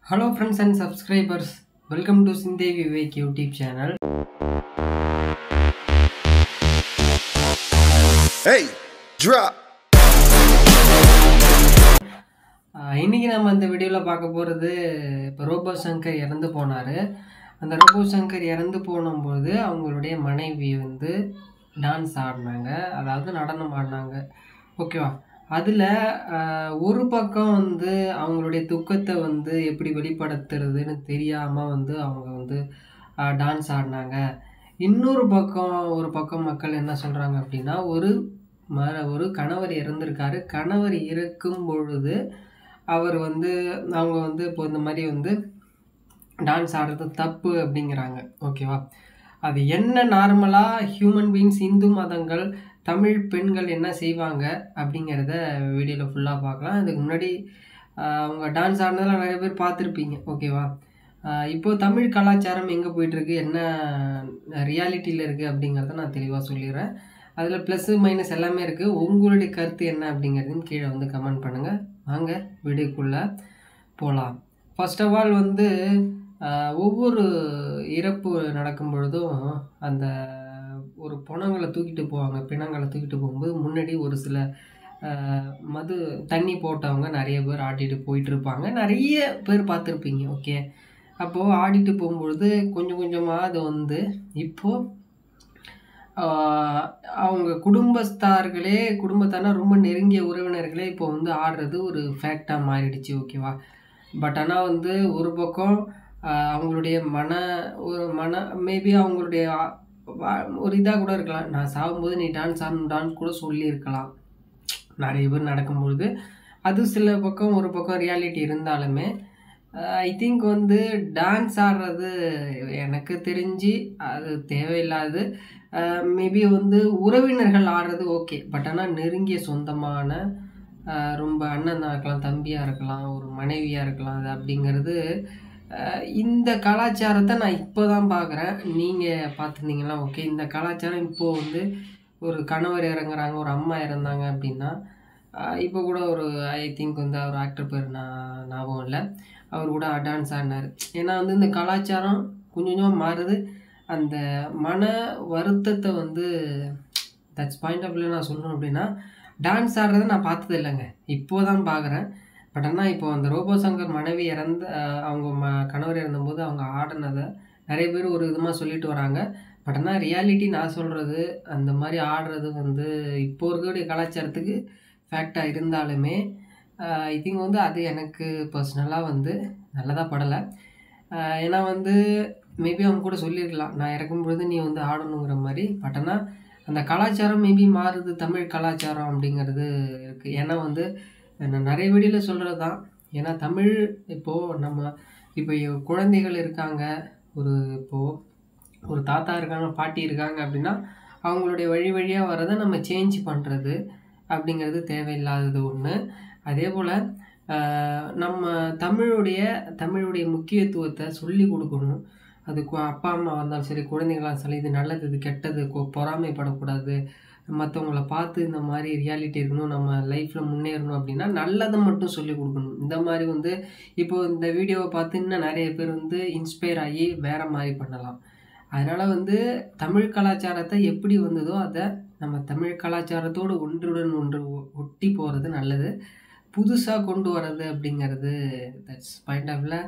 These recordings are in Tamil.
Hello friends and subscribers, welcome to Sindhe Vivek YouTube channel. Hey, drop. இன்னைக்கு நம்ம இந்த வீடியோவில் பார்க்க போகிறது இப்போ ரோபோ சங்கர் இறந்து போனார். அந்த ரோபோ சங்கர் இறந்து போனும்போது அவங்களுடைய மனைவி வந்து டான்ஸ் ஆடினாங்க, அதாவது நடனம் ஆடினாங்க. ஓகேவா? அதில் ஒரு பக்கம் வந்து அவங்களுடைய துக்கத்தை வந்து எப்படி வெளிப்படுத்துறதுன்னு தெரியாமல் வந்து அவங்க வந்து டான்ஸ் ஆடினாங்க. இன்னொரு பக்கம் மக்கள் என்ன சொல்கிறாங்க அப்படின்னா, ஒரு கணவர் இறந்துருக்காரு. கணவர் இறக்கும் பொழுது அவர் வந்து அவங்க வந்து இப்போ இந்த மாதிரி வந்து டான்ஸ் ஆடுறது தப்பு அப்படிங்கிறாங்க. ஓகேவா? அது என்ன நார்மலாக ஹியூமன் பீயிங்ஸ், இந்து மதங்கள், தமிழ் பெண்கள் என்ன செய்வாங்க அப்படிங்கிறத வீடியோவில் ஃபுல்லாக பார்க்கலாம். இதுக்கு முன்னாடி அவங்க டான்ஸ் ஆடினதெல்லாம் நிறைய பேர் பார்த்துருப்பீங்க. ஓகேவா? இப்போது தமிழ் கலாச்சாரம் எங்கே போயிட்டுருக்கு, என்ன ரியாலிட்டியில் இருக்குது அப்படிங்கிறத நான் தெளிவாக சொல்லிடுறேன். அதில் ப்ளஸ்ஸு மைனஸ் எல்லாமே இருக்குது. உங்களுடைய கருத்து என்ன அப்படிங்கிறதையும் கீழே வந்து கமெண்ட் பண்ணுங்கள். வாங்க வீடியோக்குள்ளே போகலாம். ஃபர்ஸ்ட் ஆஃப் ஆல் வந்து ஒவ்வொரு இறப்பு நடக்கும் பொழுதும் அந்த ஒரு பிணங்களை தூக்கிட்டு போகும்போது முன்னாடி ஒரு சில தண்ணி போட்டவங்க நிறைய பேர் ஆட்டிகிட்டு போயிட்டுருப்பாங்க. நிறைய பேர் பார்த்துருப்பீங்க. ஓகே, அப்போது ஆடிட்டு போகும்பொழுது கொஞ்சம் கொஞ்சமாக அது வந்து இப்போது அவங்க குடும்பத்தானா ரொம்ப நெருங்கிய உறவினர்களே இப்போ வந்து ஆடுறது ஒரு ஃபேக்டாக மாறிடுச்சு. ஓகேவா? பட் ஆனால் வந்து ஒரு பக்கம் அவங்களுடைய மேபி அவங்களுடைய ஒரு இதாக கூட இருக்கலாம். நான் சாகும்போது நீ டான்ஸ் கூட சொல்லியிருக்கலாம் நிறைய பேர் நடக்கும்பொழுது. அது ஒரு பக்கம் ரியாலிட்டி இருந்தாலுமே ஐ திங்க் வந்து டான்ஸ் ஆடுறது எனக்கு தெரிஞ்சு அது தேவையில்லாது. மேபி வந்து உறவினர்கள் ஆடுறது ஓகே. பட் ஆனால் நெருங்கிய சொந்தமான ரொம்ப அண்ணனாக இருக்கலாம், தம்பியாக இருக்கலாம், ஒரு மனைவியாக இருக்கலாம், அது அப்படிங்கிறது இந்த கலாச்சாரத்தை நான் இப்போ தான் பார்க்குறேன். நீங்கள் பார்த்துருந்தீங்கன்னா ஓகே. இந்த கலாச்சாரம் இப்போது வந்து ஒரு கணவர் இறங்குறாங்க, ஒரு அம்மா இறந்தாங்க அப்படின்னா இப்போ கூட ஒரு ஐ திங்க் வந்து அவர் ஆக்டர் பேர் ஞாபகம் இல்லை, அவர் கூட டான்ஸ் ஆடினார். ஏன்னா வந்து இந்த கலாச்சாரம் கொஞ்சம் கொஞ்சமாக மாறுது. அந்த மன வருத்தத்தை வந்து தட்ஸ் பாயிண்ட் ஆஃப் வியூ நான் சொல்லணும் அப்படின்னா, டான்ஸ் ஆடுறதை நான் பார்த்தது இல்லைங்க, இப்போது தான் பார்க்குறேன். பட் ஆனால் இப்போ அந்த ரோபோ சங்கர் மனைவி அவங்க கணவர் இறந்தபோது அவங்க ஆடினதை நிறைய பேர் ஒரு விதமாக சொல்லிட்டு வராங்க. பட் ஆனால் ரியாலிட்டி நான் சொல்கிறது, அந்த மாதிரி ஆடுறது வந்து இப்போ இருக்கக்கூடிய கலாச்சாரத்துக்கு ஃபேக்டாக இருந்தாலுமே ஐ திங்க் வந்து அது எனக்கு பர்சனலாக வந்து நல்லதாக படலை. ஏன்னா வந்து மேபி அவங்க கூட சொல்லியிருக்கலாம், நான் இறக்கும்பொழுது நீ வந்து ஆடணுங்கிற மாதிரி. பட் ஆனால் அந்த கலாச்சாரம் மேபி மாறுது, தமிழ் கலாச்சாரம் அப்படிங்கிறது இருக்குது. ஏன்னா வந்து நான் நிறைய வீடியோவில் சொல்கிறது தான். ஏன்னா தமிழ் இப்போ குழந்தைகள் இருக்காங்க, இப்போது ஒரு தாத்தா இருக்காங்க, பாட்டி இருக்காங்க அப்படின்னா அவங்களுடைய வழியாக வரதை நம்ம சேஞ்ச் பண்ணுறது அப்படிங்கிறது தேவையில்லாதது ஒன்று. அதே போல் நம்ம தமிழுடைய முக்கியத்துவத்தை சொல்லி கொடுக்கணும். அது அப்பா அம்மா இருந்தாலும் சரி, குழந்தைங்களாம் சரி, இது நல்லது, இது கெட்டது, பொறாமைப்படக்கூடாது, மற்றவங்கள பார்த்து இந்த மாதிரி ரியாலிட்டி இருக்கணும், நம்ம லைஃப்பில் முன்னேறணும் அப்படின்னா நல்லதை மட்டும் சொல்லிக் கொடுக்கணும். இந்த மாதிரி வந்து இப்போது இந்த வீடியோவை பார்த்து இன்னும் நிறைய பேர் வந்து இன்ஸ்பயர் ஆகி வேறு மாதிரி பண்ணலாம். அதனால் வந்து தமிழ் கலாச்சாரத்தை எப்படி வந்ததோ அதை நம்ம தமிழ் கலாச்சாரத்தோடு ஒன்றுடன் ஒன்று ஒட்டி போகிறது நல்லது. புதுசாக கொண்டு வர்றது அப்படிங்கிறது தட்ஸ் பாயிண்ட் ஆஃப் வியூ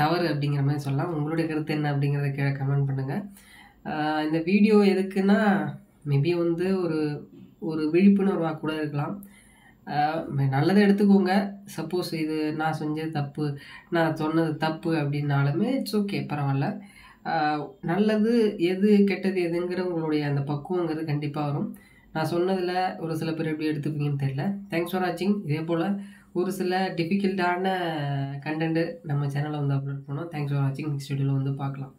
தவறு அப்படிங்கிற மாதிரி சொல்லலாம். உங்களுடைய கருத்து என்ன அப்படிங்கிறத கீழே கமெண்ட் பண்ணுங்கள். இந்த வீடியோ எதுக்குன்னா மேபி வந்து ஒரு விழிப்புணர்வாக கூட இருக்கலாம். நல்லதை எடுத்துக்கோங்க. சப்போஸ் இது நான் செஞ்சது தப்பு, நான் சொன்னது தப்பு அப்படின்னாலுமே இட்ஸ் ஓகே, பரவாயில்ல. நல்லது எது கெட்டது எதுங்கிற உங்களுடைய அந்த பக்குவங்கிறது கண்டிப்பாக வரும். நான் சொன்னதில் ஒரு சில பேர் எப்படி எடுத்துப்பீங்கன்னு தெரியல. தேங்க்ஸ் ஃபார் வாட்சிங். இதே போல் ஒரு சில டிஃபிகல்ட்டான கண்டென்ட்டு நம்ம சேனலில் வந்து அப்லோட் பண்ணோம். தேங்க்ஸ் ஃபார் வாட்சிங். நெக்ஸ்ட் வீடியோவில் வந்து பார்க்கலாம்.